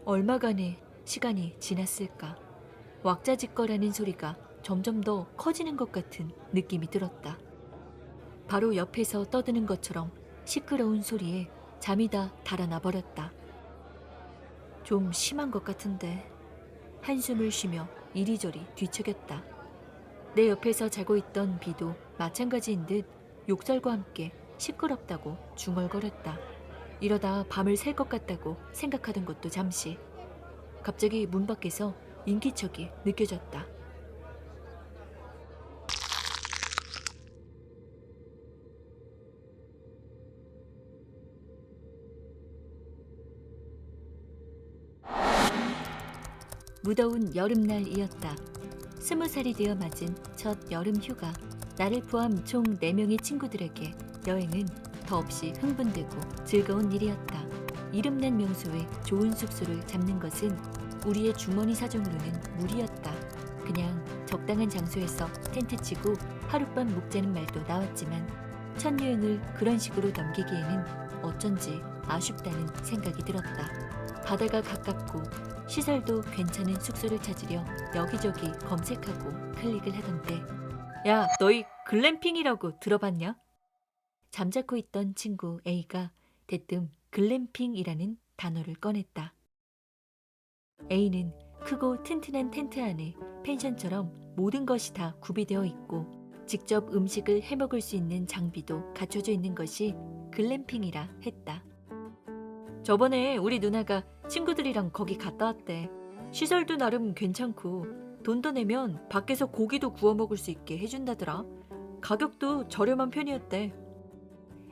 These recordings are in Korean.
얼마간의 시간이 지났을까. 왁자지껄하는 소리가 점점 더 커지는 것 같은 느낌이 들었다. 바로 옆에서 떠드는 것처럼 시끄러운 소리에 잠이 다 달아나 버렸다. 좀 심한 것 같은데. 한숨을 쉬며 이리저리 뒤척였다. 내 옆에서 자고 있던 비도 마찬가지인 듯 욕설과 함께 시끄럽다고 중얼거렸다. 이러다 밤을 샐 것 같다고 생각하던 것도 잠시. 갑자기 문 밖에서 인기척이 느껴졌다. 무더운 여름날이었다. 20살이 되어 맞은 첫 여름 휴가. 나를 포함 총 4명의 친구들에게 여행은 더없이 흥분되고 즐거운 일이었다. 이름난 명소에 좋은 숙소를 잡는 것은 우리의 주머니 사정으로는 무리였다. 그냥 적당한 장소에서 텐트 치고 하룻밤 묵자는 말도 나왔지만 첫 여행을 그런 식으로 넘기기에는 어쩐지 아쉽다는 생각이 들었다. 바다가 가깝고 시설도 괜찮은 숙소를 찾으려 여기저기 검색하고 클릭을 하던데, 야, 너희 글램핑이라고 들어봤냐? 잠자코 있던 친구 A가 대뜸 글램핑이라는 단어를 꺼냈다. A는 크고 튼튼한 텐트 안에 펜션처럼 모든 것이 다 구비되어 있고 직접 음식을 해먹을 수 있는 장비도 갖춰져 있는 것이 글램핑이라 했다. 저번에 우리 누나가 친구들이랑 거기 갔다 왔대. 시설도 나름 괜찮고 돈 더 내면 밖에서 고기도 구워 먹을 수 있게 해준다더라. 가격도 저렴한 편이었대.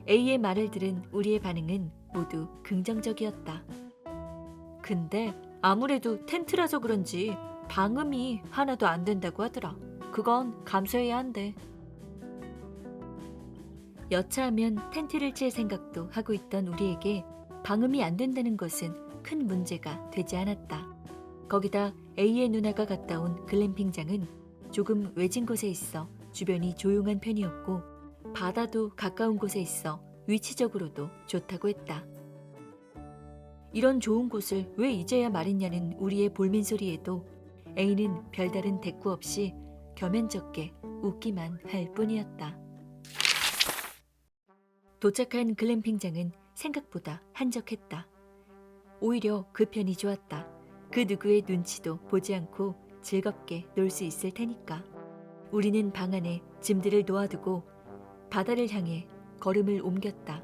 A의 말을 들은 우리의 반응은 모두 긍정적이었다. 근데 아무래도 텐트라서 그런지 방음이 하나도 안 된다고 하더라. 그건 감수해야 한대. 여차하면 텐트를 칠 생각도 하고 있던 우리에게 방음이 안 된다는 것은 큰 문제가 되지 않았다. 거기다 A의 누나가 갔다 온 글램핑장은 조금 외진 곳에 있어 주변이 조용한 편이었고 바다도 가까운 곳에 있어 위치적으로도 좋다고 했다. 이런 좋은 곳을 왜 이제야 말했냐는 우리의 볼멘소리에도 A는 별다른 대꾸 없이 겸연쩍게 웃기만 할 뿐이었다. 도착한 글램핑장은 생각보다 한적했다. 오히려 그 편이 좋았다. 그 누구의 눈치도 보지 않고 즐겁게 놀 수 있을 테니까. 우리는 방 안에 짐들을 놓아두고 바다를 향해 걸음을 옮겼다.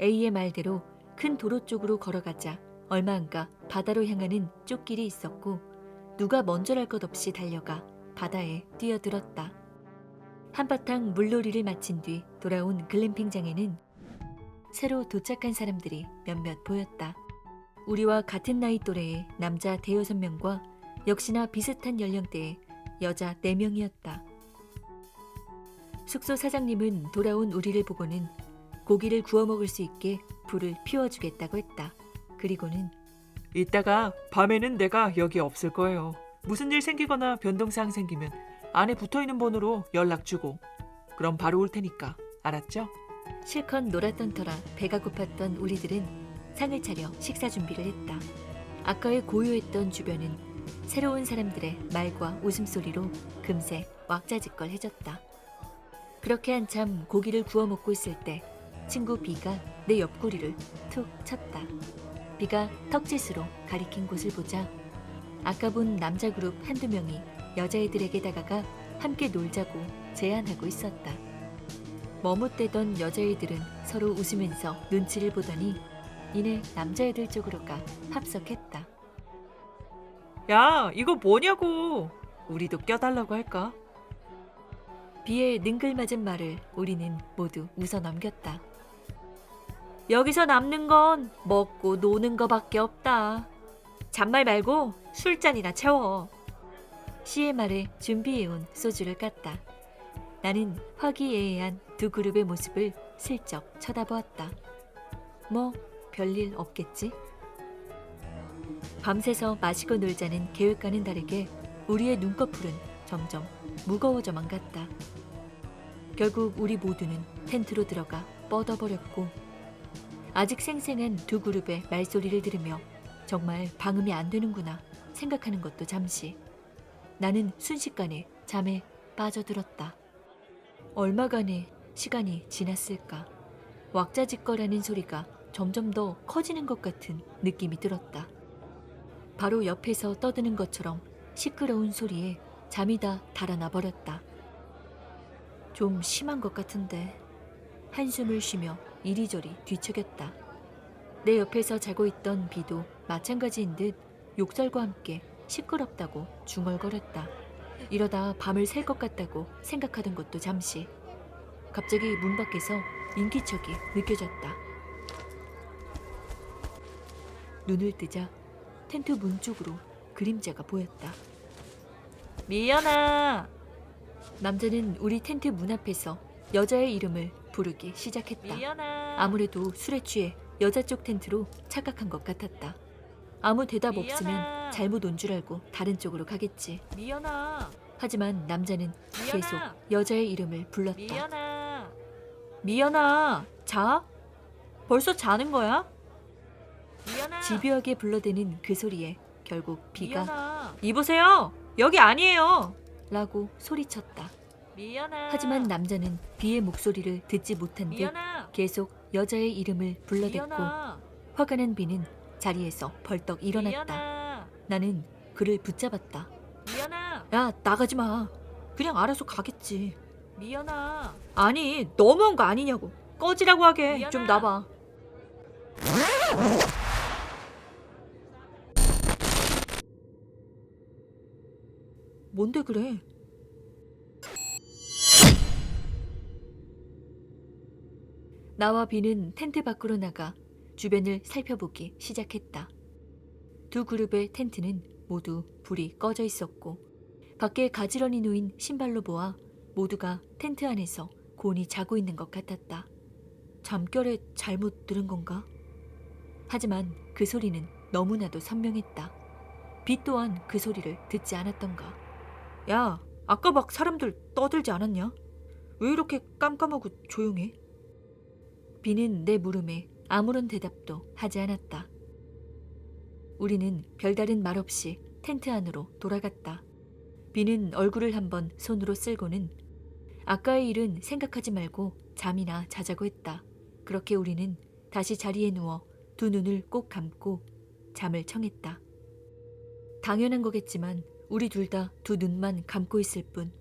A의 말대로 큰 도로 쪽으로 걸어가자 얼마 안 가 바다로 향하는 쪽길이 있었고 누가 먼저랄 것 없이 달려가 바다에 뛰어들었다. 한바탕 물놀이를 마친 뒤 돌아온 글램핑장에는 새로 도착한 사람들이 몇몇 보였다. 우리와 같은 나이 또래의 남자 5~6명과 역시나 비슷한 연령대의 여자 4명이었다. 숙소 사장님은 돌아온 우리를 보고는 고기를 구워 먹을 수 있게 불을 피워주겠다고 했다. 그리고는 이따가 밤에는 내가 여기 없을 거예요. 무슨 일 생기거나 변동사항 생기면 안에 붙어있는 번호로 연락 주고 그럼 바로 올 테니까 알았죠? 실컷 놀았던 터라 배가 고팠던 우리들은 상을 차려 식사 준비를 했다. 아까의 고요했던 주변은 새로운 사람들의 말과 웃음소리로 금세 왁자지껄해졌다. 그렇게 한참 고기를 구워 먹고 있을 때 친구 B가 내 옆구리를 툭 쳤다. B가 턱짓으로 가리킨 곳을 보자 아까 본 남자 그룹 한두 명이 여자애들에게 다가가 함께 놀자고 제안하고 있었다. 머뭇대던 여자애들은 서로 웃으면서 눈치를 보더니 이내 남자애들 쪽으로 가 합석했다. 야, 이거 뭐냐고. 우리도 껴달라고 할까? B의 능글맞은 말을 우리는 모두 웃어 넘겼다. 여기서 남는 건 먹고 노는 거밖에 없다. 잔말 말고 술잔이나 채워. C의 말에 준비해온 소주를 깠다. 나는 화기애애한 두 그룹의 모습을 슬쩍 쳐다보았다. 뭐 별일 없겠지? 밤새서 마시고 놀자는 계획과는 다르게 우리의 눈꺼풀은 점점 무거워져만 갔다. 결국 우리 모두는 텐트로 들어가 뻗어버렸고 아직 생생한 두 그룹의 말소리를 들으며 정말 방음이 안 되는구나 생각하는 것도 잠시. 나는 순식간에 잠에 빠져들었다. 얼마간의 시간이 지났을까. 왁자지껄하는 소리가 점점 더 커지는 것 같은 느낌이 들었다. 바로 옆에서 떠드는 것처럼 시끄러운 소리에 잠이 다 달아나 버렸다. 좀 심한 것 같은데. 한숨을 쉬며 이리저리 뒤척였다. 내 옆에서 자고 있던 비도 마찬가지인 듯 욕설과 함께 시끄럽다고 중얼거렸다. 이러다 밤을 샐 것 같다고 생각하던 것도 잠시. 갑자기 문 밖에서 인기척이 느껴졌다. 눈을 뜨자 텐트 문 쪽으로 그림자가 보였다. 미연아! 남자는 우리 텐트 문 앞에서 여자의 이름을 부르기 시작했다. 미연아! 아무래도 술에 취해 여자 쪽 텐트로 착각한 것 같았다. 아무 대답 미연아! 없으면 잘못 온 줄 알고 다른 쪽으로 가겠지. 미연아! 하지만 남자는 미연아! 계속 여자의 이름을 불렀다. 미연아! 미연아, 자? 벌써 자는 거야? 미연아! 집요하게 불러대는 그 소리에 결국 비가 미연아! 이보세요! 여기 아니에요! 라고 소리쳤다. 미연아! 하지만 남자는 비의 목소리를 듣지 못한 듯 미연아! 계속 여자의 이름을 불러댔고 미연아! 화가 난 비는 자리에서 벌떡 일어났다. 미연아! 나는 그를 붙잡았다. 미연아! 야, 나가지 마. 그냥 알아서 가겠지. 미연아! 아니, 너무한 거 아니냐고. 꺼지라고 하게. 미연아. 좀 놔봐. 뭔데 그래? 나와 비는 텐트 밖으로 나가 주변을 살펴보기 시작했다. 두 그룹의 텐트는 모두 불이 꺼져 있었고 밖에 가지런히 놓인 신발로 보아 모두가 텐트 안에서 곤히 자고 있는 것 같았다. 잠결에 잘못 들은 건가? 하지만 그 소리는 너무나도 선명했다. 비 또한 그 소리를 듣지 않았던가. 야, 아까 막 사람들 떠들지 않았냐? 왜 이렇게 깜깜하고 조용해? 비는 내 물음에 아무런 대답도 하지 않았다. 우리는 별다른 말 없이 텐트 안으로 돌아갔다. 비는 얼굴을 한번 손으로 쓸고는 아까의 일은 생각하지 말고 잠이나 자자고 했다. 그렇게 우리는 다시 자리에 누워 두 눈을 꼭 감고 잠을 청했다. 당연한 거겠지만 우리 둘 다 두 눈만 감고 있을 뿐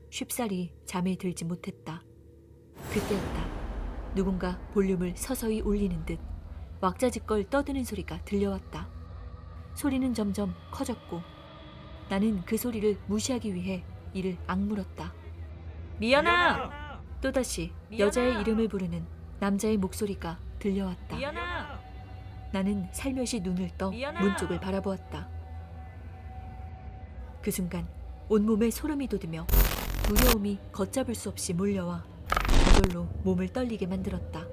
쉽사리 잠에 들지 못했다. 그때였다. 누군가 볼륨을 서서히 올리는 듯 왁자지껄 떠드는 소리가 들려왔다. 소리는 점점 커졌고 나는 그 소리를 무시하기 위해 이를 악물었다. 미연아! 또다시 미연아! 여자의 이름을 부르는 남자의 목소리가 들려왔다. 미연아! 나는 살며시 눈을 떠 미연아! 문 쪽을 바라보았다. 그 순간 온몸에 소름이 돋으며 두려움이 걷잡을 수 없이 몰려와 저절로 몸을 떨리게 만들었다.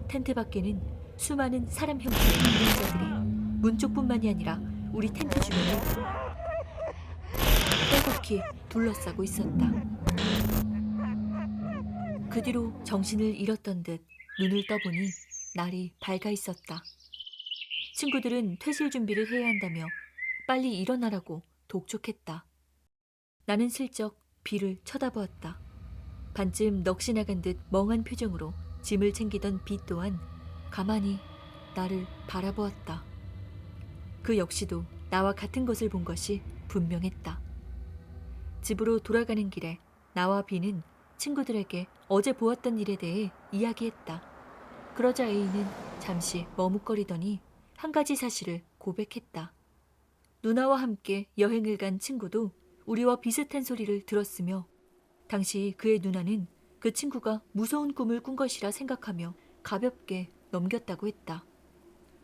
텐트 밖에는 수많은 사람 형태의 그림자들이 문 쪽뿐만이 아니라 우리 텐트 주변을 빼곡히 둘러싸고 있었다. 그 뒤로 정신을 잃었던 듯 눈을 떠보니 날이 밝아 있었다. 친구들은 퇴실 준비를 해야 한다며 빨리 일어나라고 독촉했다. 나는 슬쩍 비를 쳐다보았다. 반쯤 넋이 나간 듯 멍한 표정으로 짐을 챙기던 비 또한 가만히 나를 바라보았다. 그 역시도 나와 같은 것을 본 것이 분명했다. 집으로 돌아가는 길에 나와 비는 친구들에게 어제 보았던 일에 대해 이야기했다. 그러자 A는 잠시 머뭇거리더니 한 가지 사실을 고백했다. 누나와 함께 여행을 간 친구도 우리와 비슷한 소리를 들었으며 당시 그의 누나는 그 친구가 무서운 꿈을 꾼 것이라 생각하며 가볍게 넘겼다고 했다.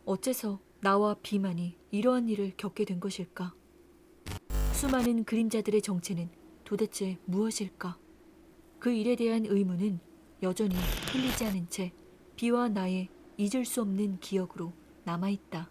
어째서 나와 비만이 이러한 일을 겪게 된 것일까? 수많은 그림자들의 정체는 도대체 무엇일까? 그 일에 대한 의문은 여전히 풀리지 않은 채 비와 나의 잊을 수 없는 기억으로 남아있다.